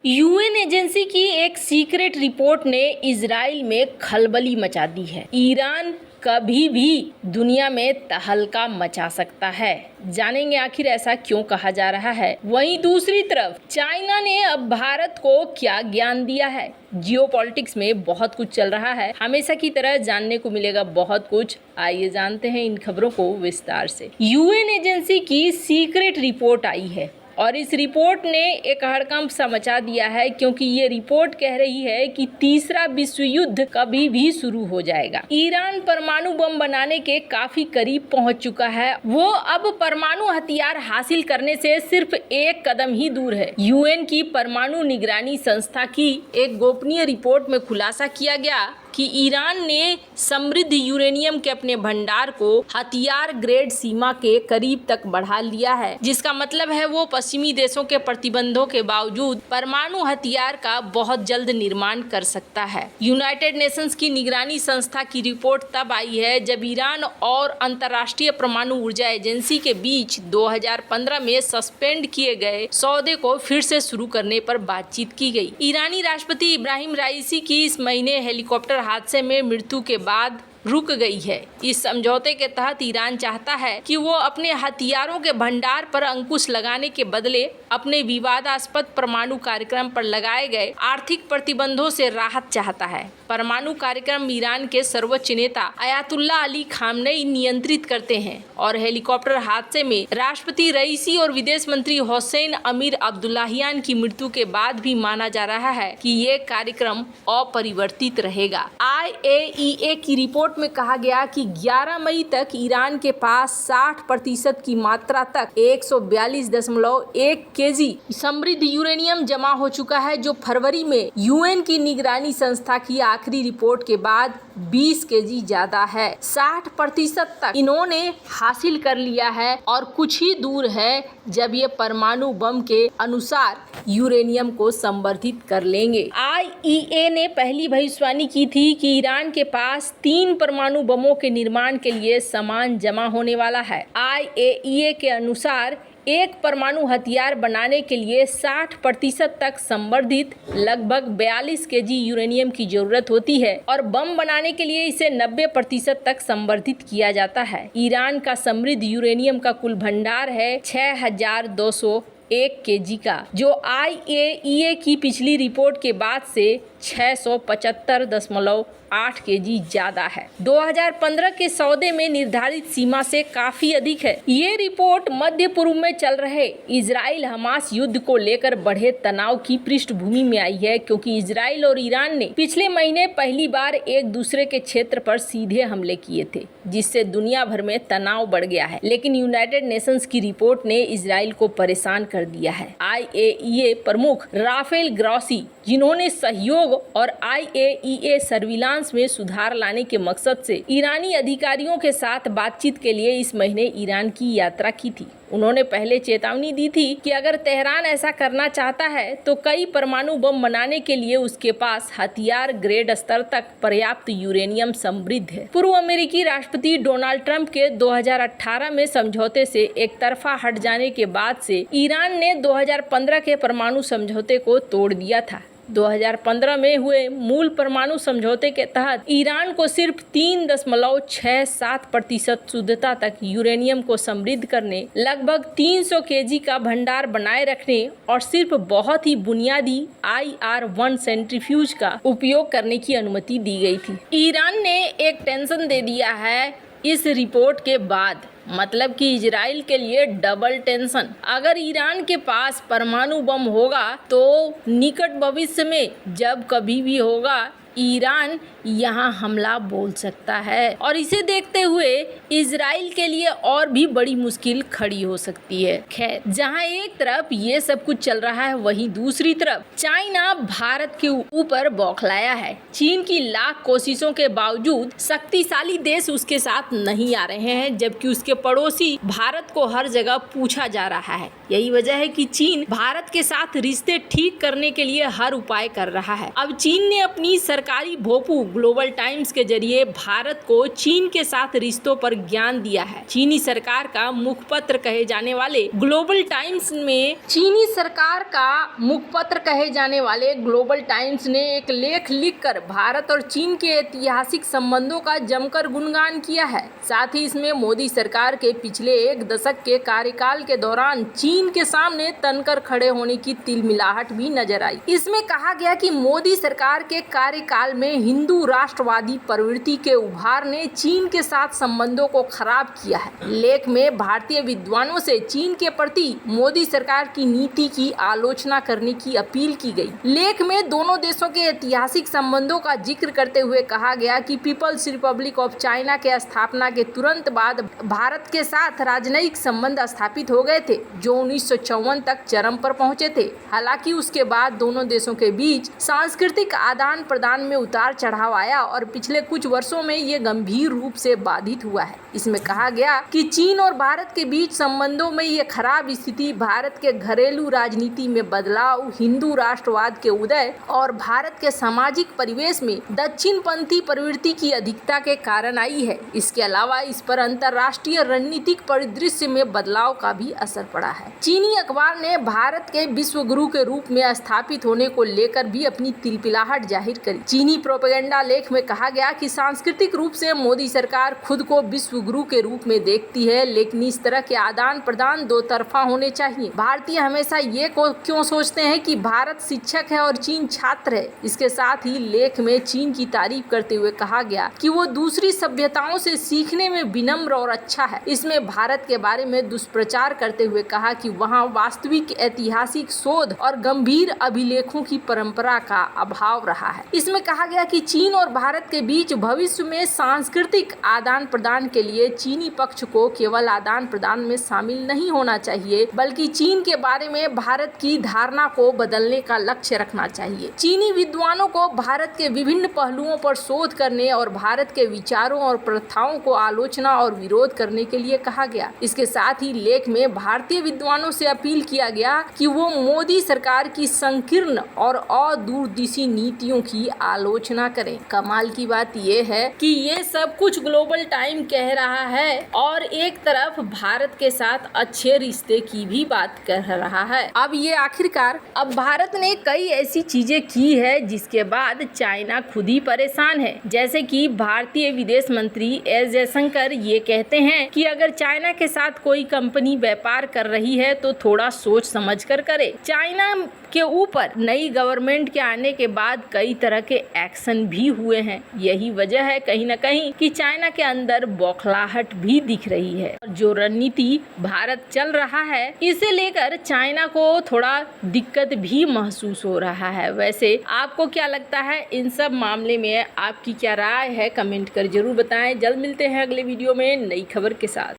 UN agency की एक secret report ने इजराइल में खलबली मचा दी है। ईरान कभी भी दुनिया में तहलका मचा सकता है। जानेंगे आखिर ऐसा क्यों कहा जा रहा है। वहीं दूसरी तरफ चाइना ने अब भारत को क्या ज्ञान दिया है। जियोपॉलिटिक्स में बहुत कुछ चल रहा है। हमेशा की तरह जानने को मिलेगा बहुत कुछ। आइए जानते हैं इन खबरों को विस्तार से। यूएन एजेंसी की सीक्रेट रिपोर्ट आई है और इस रिपोर्ट ने एक हड़कंप सा मचा दिया है, क्योंकि ये रिपोर्ट कह रही है कि तीसरा विश्व युद्ध कभी भी शुरू हो जाएगा। ईरान परमाणु बम बनाने के काफी करीब पहुंच चुका है। वो अब परमाणु हथियार हासिल करने से सिर्फ एक कदम ही दूर है। यूएन की परमाणु निगरानी संस्था की एक गोपनीय रिपोर्ट में खुलासा किया गया कि ईरान ने समृद्ध यूरेनियम के अपने भंडार को हथियार ग्रेड सीमा के करीब तक बढ़ा लिया है, जिसका मतलब है वो पश्चिमी देशों के प्रतिबंधों के बावजूद परमाणु हथियार का बहुत जल्द निर्माण कर सकता है। यूनाइटेड नेशंस की निगरानी संस्था की रिपोर्ट तब आई है जब ईरान और अंतर्राष्ट्रीय परमाणु ऊर्जा एजेंसी के बीच 2015 में सस्पेंड किए गए सौदे को फिर से शुरू करने पर बातचीत की गई। ईरानी राष्ट्रपति इब्राहिम राइसी की इस महीने हेलीकॉप्टर हादसे में मृत्यु के बाद रुक गई है। इस समझौते के तहत ईरान चाहता है कि वो अपने हथियारों के भंडार पर अंकुश लगाने के बदले अपने विवादास्पद परमाणु कार्यक्रम पर लगाए गए आर्थिक प्रतिबंधों से राहत चाहता है। परमाणु कार्यक्रम ईरान के सर्वोच्च नेता अयातुल्ला अली खामनेई नियंत्रित करते हैं और हेलीकॉप्टर हादसे में राष्ट्रपति रईसी और विदेश मंत्री हुसैन अमीर अब्दुल्लाहियान की मृत्यु के बाद भी माना जा रहा है कि ये कार्यक्रम अपरिवर्तित रहेगा। IAEA की रिपोर्ट में कहा गया कि 11 मई तक ईरान के पास 60% की मात्रा तक 142.1 केजी समृद्ध यूरेनियम जमा हो चुका है, जो फरवरी में यूएन की निगरानी संस्था की आखिरी रिपोर्ट के बाद 20 केजी ज्यादा है। 60% तक इन्होंने हासिल कर लिया है और कुछ ही दूर है जब ये परमाणु बम के अनुसार यूरेनियम को संवर्धित कर लेंगे। IAEA ने पहली भविष्यवाणी की थी कि ईरान के पास 3 परमाणु बमों के निर्माण के लिए सामान जमा होने वाला है। IAEA के अनुसार एक परमाणु हथियार बनाने के लिए 60% तक संवर्धित लगभग 42 केजी यूरेनियम की जरूरत होती है और बम बनाने के लिए इसे 90% तक संवर्धित किया जाता है। ईरान का समृद्ध यूरेनियम का कुल भंडार है 6201 केजी का, जो IAEA की पिछली रिपोर्ट के बाद से 675.8 केजी ज्यादा है। 2015 के सौदे में निर्धारित सीमा से काफी अधिक है। ये रिपोर्ट मध्य पूर्व में चल रहे इजराइल हमास युद्ध को लेकर बढ़े तनाव की पृष्ठभूमि में आई है, क्योंकि इजराइल और ईरान ने पिछले महीने पहली बार एक दूसरे के क्षेत्र पर सीधे हमले किए थे, जिससे दुनिया भर में तनाव बढ़ गया है। लेकिन यूनाइटेड नेशंस की रिपोर्ट ने इजराइल को परेशान कर दिया है। IAEA प्रमुख राफेल ग्रॉसी, जिन्होंने सहयोग और IAEA सर्विलांस में सुधार लाने के मकसद से ईरानी अधिकारियों के साथ बातचीत के लिए इस महीने ईरान की यात्रा की थी, उन्होंने पहले चेतावनी दी थी कि अगर तेहरान ऐसा करना चाहता है तो कई परमाणु बम बनाने के लिए उसके पास हथियार ग्रेड स्तर तक पर्याप्त यूरेनियम समृद्ध है। पूर्व अमेरिकी राष्ट्रपति डोनाल्ड ट्रंप के 2018 में समझौते से एक तरफा हट जाने के बाद से ईरान ने 2015 के परमाणु समझौते को तोड़ दिया था। 2015 में हुए मूल परमाणु समझौते के तहत ईरान को सिर्फ 3.67% शुद्धता तक यूरेनियम को समृद्ध करने, लगभग 300 केजी का भंडार बनाए रखने और सिर्फ बहुत ही बुनियादी IR-1 सेंट्रीफ्यूज का उपयोग करने की अनुमति दी गई थी। ईरान ने एक टेंशन दे दिया है इस रिपोर्ट के बाद, मतलब कि इजराइल के लिए डबल टेंशन। अगर ईरान के पास परमाणु बम होगा तो निकट भविष्य में जब कभी भी होगा, ईरान यहाँ हमला बोल सकता है और इसे देखते हुए इजराइल के लिए और भी बड़ी मुश्किल खड़ी हो सकती है। खैर, जहाँ एक तरफ ये सब कुछ चल रहा है, वहीं दूसरी तरफ चाइना भारत के ऊपर बौखलाया है। चीन की लाख कोशिशों के बावजूद शक्तिशाली देश उसके साथ नहीं आ रहे हैं, जबकि उसके पड़ोसी भारत को हर जगह पूछा जा रहा है। यही वजह है कि चीन भारत के साथ रिश्ते ठीक करने के लिए हर उपाय कर रहा है। अब चीन ने अपनी सरकार सरकारी भोपू ग्लोबल टाइम्स के जरिए भारत को चीन के साथ रिश्तों पर ज्ञान दिया है। चीनी सरकार का मुखपत्र कहे जाने वाले ग्लोबल टाइम्स ने एक लेख लिखकर भारत और चीन के ऐतिहासिक संबंधों का जमकर गुणगान किया है। साथ ही इसमें मोदी सरकार के पिछले एक दशक के कार्यकाल के दौरान चीन के सामने तनकर खड़े होने की तिलमिलाहट भी नजर आई। इसमें कहा गया कि मोदी सरकार के कार्यकाल में हिंदू राष्ट्रवादी प्रवृत्ति के उभार ने चीन के साथ संबंधों को खराब किया है। लेख में भारतीय विद्वानों से चीन के प्रति मोदी सरकार की नीति की आलोचना करने की अपील की गई। लेख में दोनों देशों के ऐतिहासिक संबंधों का जिक्र करते हुए कहा गया कि पीपल्स रिपब्लिक ऑफ चाइना के स्थापना के तुरंत बाद भारत के साथ राजनयिक संबंध स्थापित हो गए थे, जो 1954 तक चरम पर पहुंचे थे। हालांकि उसके बाद दोनों देशों के बीच सांस्कृतिक आदान प्रदान में उतार चढ़ाव आया और पिछले कुछ वर्षों में ये गंभीर रूप से बाधित हुआ है। इसमें कहा गया कि चीन और भारत के बीच संबंधों में ये खराब स्थिति भारत के घरेलू राजनीति में बदलाव, हिंदू राष्ट्रवाद के उदय और भारत के सामाजिक परिवेश में दक्षिणपंथी प्रवृत्ति की अधिकता के कारण आई है। इसके अलावा इस पर अंतर्राष्ट्रीय रणनीतिक परिदृश्य में बदलाव का भी असर पड़ा है। चीनी अखबार ने भारत के विश्व गुरु के रूप में स्थापित होने को लेकर भी अपनी तिलपिलाहट जाहिर करी। चीनी प्रोपेगेंडा लेख में कहा गया कि सांस्कृतिक रूप से मोदी सरकार खुद को विश्व गुरु के रूप में देखती है, लेकिन इस तरह के आदान प्रदान दो तरफा होने चाहिए। भारतीय हमेशा ये क्यों सोचते हैं कि भारत शिक्षक है और चीन छात्र है। इसके साथ ही लेख में चीन की तारीफ करते हुए कहा गया कि वो दूसरी सभ्यताओं से सीखने में विनम्र और अच्छा है। इसमें भारत के बारे में दुष्प्रचार करते हुए कहा कि वहाँ वास्तविक ऐतिहासिक शोध और गंभीर अभिलेखों की परंपरा का अभाव रहा है। इसमें कहा गया कि चीन और भारत के बीच भविष्य में सांस्कृतिक आदान प्रदान के लिए चीनी पक्ष को केवल आदान प्रदान में शामिल नहीं होना चाहिए, बल्कि चीन के बारे में भारत की धारणा को बदलने का लक्ष्य रखना चाहिए। चीनी विद्वानों को भारत के विभिन्न पहलुओं पर शोध करने और भारत के विचारों और प्रथाओं को आलोचना और विरोध करने के लिए कहा गया। इसके साथ ही लेख में भारतीय विद्वानों से अपील किया गया कि वो मोदी सरकार की संकीर्ण और अदूरदर्शी नीतियों की आलोचना करें। कमाल की बात ये है कि ये सब कुछ ग्लोबल टाइम कह रहा है और एक तरफ भारत के साथ अच्छे रिश्ते की भी बात कर रहा है। अब ये आखिरकार अब भारत ने कई ऐसी चीजें की है जिसके बाद चाइना खुद ही परेशान है। जैसे कि भारतीय विदेश मंत्री एस जयशंकर ये कहते हैं कि अगर चाइना के साथ कोई कंपनी व्यापार कर रही है तो थोड़ा सोच समझ कर करे। चाइना के ऊपर नई गवर्नमेंट के आने के बाद कई तरह के एक्शन भी हुए हैं। यही वजह है कहीं न कहीं कि चाइना के अंदर बौखलाहट भी दिख रही है। जो रणनीति भारत चल रहा है इसे लेकर चाइना को थोड़ा दिक्कत भी महसूस हो रहा है। वैसे आपको क्या लगता है इन सब मामले में? आपकी क्या राय है? कमेंट कर जरूर बताएं। जल्द मिलते हैं अगले वीडियो में नई खबर के साथ।